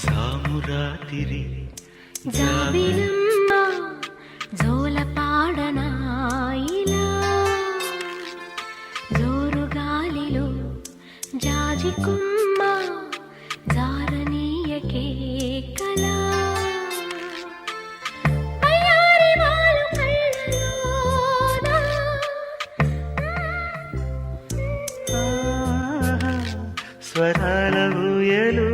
జామురాతిరి జాబిలమ్మ జోల పాడనా ఇలా జోరు గాలిలో జాజి కుమ్మ జారనీయకే కలా అయ్యారి వాలు కళ్ళలోన స్వరాల ఊయలు